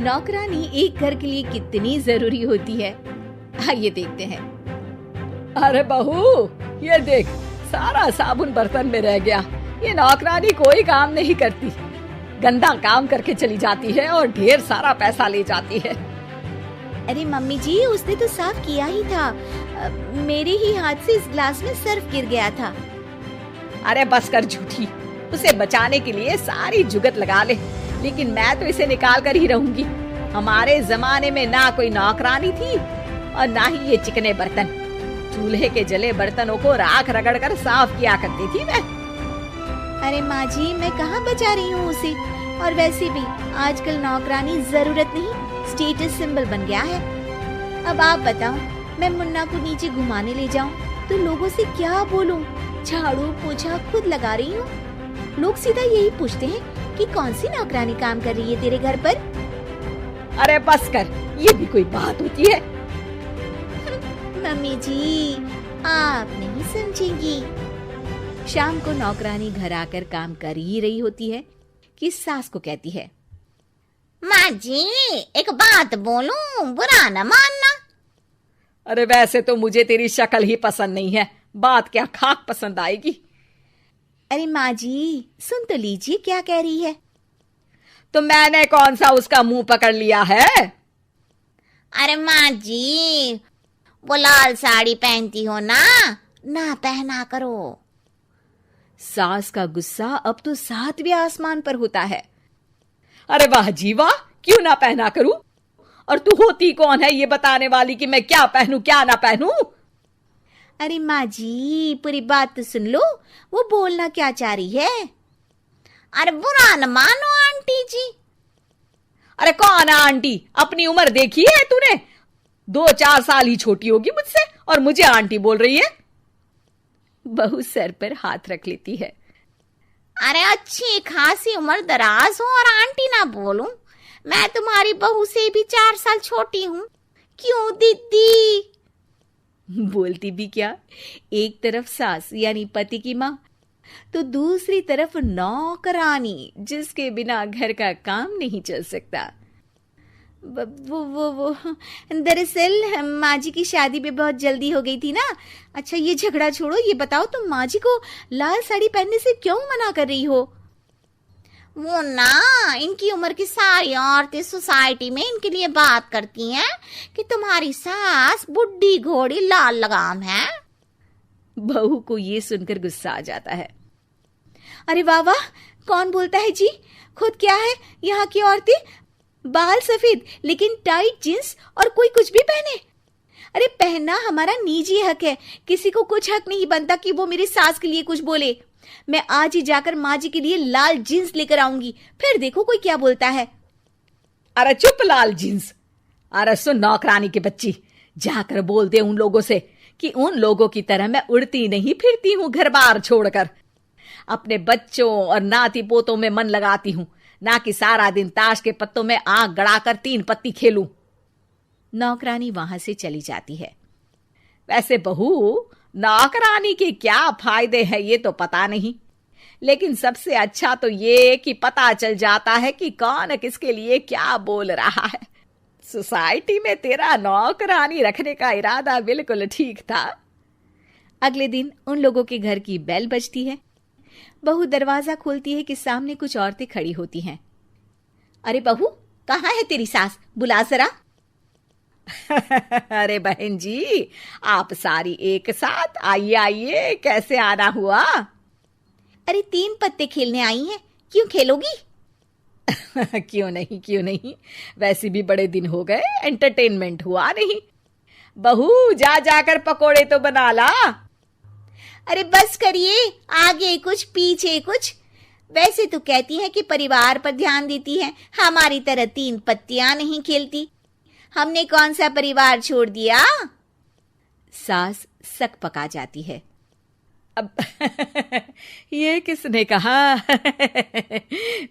नौकरानी एक घर के लिए कितनी जरूरी होती है, आइए देखते हैं। अरे बहू, ये देख, सारा साबुन बर्तन में रह गया। ये नौकरानी कोई काम नहीं करती, गंदा काम करके चली जाती है और ढेर सारा पैसा ले जाती है। अरे मम्मी जी, उसने तो साफ किया ही था। मेरे ही हाथ से इस ग्लास में सर्फ गिर गया था। अरे बस कर झूठी, उसे बचाने के लिए सारी जुगत लगा ले, लेकिन मैं तो इसे निकाल कर ही रहूंगी। हमारे जमाने में ना कोई नौकरानी थी और ना ही ये चिकने बर्तन। चूल्हे के जले बर्तनों को राख रगड़ कर साफ किया करती थी मैं। अरे माँ जी, मैं कहाँ बचा रही हूँ उसे। और वैसे भी आजकल नौकरानी जरूरत नहीं, स्टेटस सिंबल बन गया है। अब आप बताओ, मैं मुन्ना को नीचे घुमाने ले जाऊं तो लोगों से क्या बोलूं? झाड़ू पोछा खुद लगा रही हूँ। लोग सीधा यही पूछते हैं कि कौन सी नौकरानी काम कर रही है तेरे घर पर। अरे बस कर, ये भी कोई बात होती है? मम्मी जी, आप नहीं समझेंगी। शाम को नौकरानी घर आकर काम कर ही रही होती है कि सास को कहती है, माँ जी, एक बात बोलूं, बुरा न मानना। अरे वैसे तो मुझे तेरी शक्ल ही पसंद नहीं है, बात क्या खाक पसंद आएगी। अरे माँ जी, सुन तो लीजिए क्या कह रही है। तो मैंने कौन सा उसका मुंह पकड़ लिया है? अरे माँ जी, वो लाल साड़ी पहनती हो ना पहना करो। सास का गुस्सा अब तो 7वें आसमान पर होता है। अरे वाह जी वाह, क्यों ना पहना करूं? और तू होती कौन है ये बताने वाली कि मैं क्या पहनूं क्या ना पहनूं? अरे माँ जी, पूरी बात तो सुन लो, वो बोलना क्या चाह रही है। अरे बुरा न मानो आंटी जी। अरे कौन है आंटी? अपनी उम्र देखी है तूने? 2-4 साल ही छोटी होगी मुझसे और मुझे आंटी बोल रही है। बहू सर पर हाथ रख लेती है। अरे अच्छी खासी उम्र दराज हो और आंटी ना बोलूं? मैं तुम्हारी बहू से भी 4 साल छोटी हूँ। क्यों दीदी? बोलती भी क्या, एक तरफ सास यानी पति की माँ, तो दूसरी तरफ नौकरानी जिसके बिना घर का काम नहीं चल सकता। वो दरअसल माँ जी की शादी में बहुत जल्दी हो गई थी ना। अच्छा ये झगड़ा छोड़ो, ये बताओ तुम माँ जी को लाल साड़ी पहनने से क्यों मना कर रही हो? वो ना, इनकी उम्र की सारी औरतें सोसाइटी में इनके लिए बात करती हैं कि तुम्हारी सास बुढ़ी घोड़ी लाल लगाम है। बहू को ये सुनकर गुस्सा आ जाता है। अरे वाह वाह, कौन बोलता है जी? खुद क्या है यहाँ की औरतें, बाल सफेद लेकिन टाइट जींस और कोई कुछ भी पहने। अरे पहनना हमारा निजी हक है, किसी को कुछ हक नहीं बनता कि वो मेरी सास के लिए कुछ बोले। मैं आज ही जाकर माँ जी के लिए लाल जींस लेकर आऊंगी, फिर देखो कोई क्या बोलता है। अरे चुप लाल जींस। अरे सुन नौकरानी की बच्ची, जाकर बोल दे उन लोगों से कि उन लोगों की तरह मैं उड़ती नहीं फिरती हूँ घर बार छोड़कर। अपने बच्चों और नाती पोतों में मन लगाती हूँ, ना कि सारा दिन ताश के पत्तों में आंख गड़ाकर 3 पत्ती खेलूं। नौकरानी वहां से चली जाती है। वैसे बहू, नौकरानी के क्या फायदे हैं ये तो पता नहीं, लेकिन सबसे अच्छा तो ये कि पता चल जाता है कि कौन किसके लिए क्या बोल रहा है। सोसाइटी में तेरा नौकरानी रखने का इरादा बिल्कुल ठीक था। अगले दिन उन लोगों के घर की बेल बजती है। बहू दरवाजा खोलती है कि सामने कुछ औरतें खड़ी होती हैं। अरे बहू, कहाँ है तेरी सास? बुला जरा। अरे बहन जी, आप सारी एक साथ आइए आइए, कैसे आना हुआ? अरे 3 पत्ते खेलने आई हैं, क्यों खेलोगी? क्यों नहीं, वैसे भी बड़े दिन हो गए, एंटरटेनमेंट हुआ नहीं। बहू जा जाकर पकोड़े तो बना ला। अरे बस करिए, आगे कुछ पीछे कुछ। वैसे तो कहती है कि परिवार पर ध्यान देती है, हमारी तरह 3 पत्तियां नहीं खेलती। हमने कौन सा परिवार छोड़ दिया? सास सक पका जाती है। अब ये किसने कहा?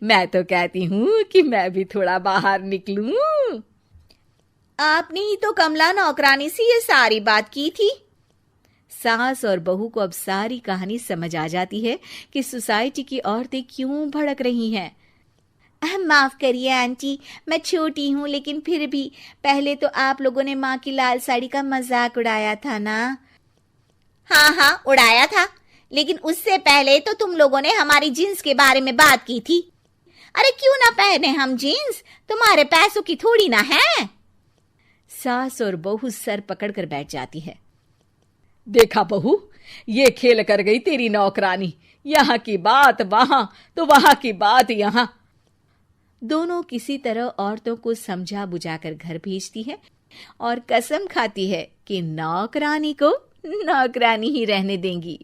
मैं तो कहती हूँ कि मैं भी थोड़ा बाहर निकलूं। आपने ही तो कमला नौकरानी से ये सारी बात की थी। सास और बहू को अब सारी कहानी समझ आ जाती है कि सोसाइटी की औरतें क्यों भड़क रही हैं। माफ करिए आंटी, मैं छोटी हूँ, लेकिन फिर भी पहले तो आप लोगों ने माँ की लाल साड़ी का मजाक उड़ाया था ना। हाँ हाँ उड़ाया था, लेकिन उससे पहले तो तुम लोगों ने हमारी जीन्स के बारे में बात की थी। अरे क्यों ना पहने हम जीन्स, तुम्हारे पैसों की थोड़ी ना है। सास और बहू सर पकड़कर बैठ जाती है। देखा बहू, ये खेल कर गई तेरी नौकरानी, यहाँ की बात वहां तो वहां की बात यहाँ। दोनों किसी तरह औरतों को समझा बुझाकर घर भेजती है और कसम खाती है कि नौकरानी को नौकरानी ही रहने देंगी।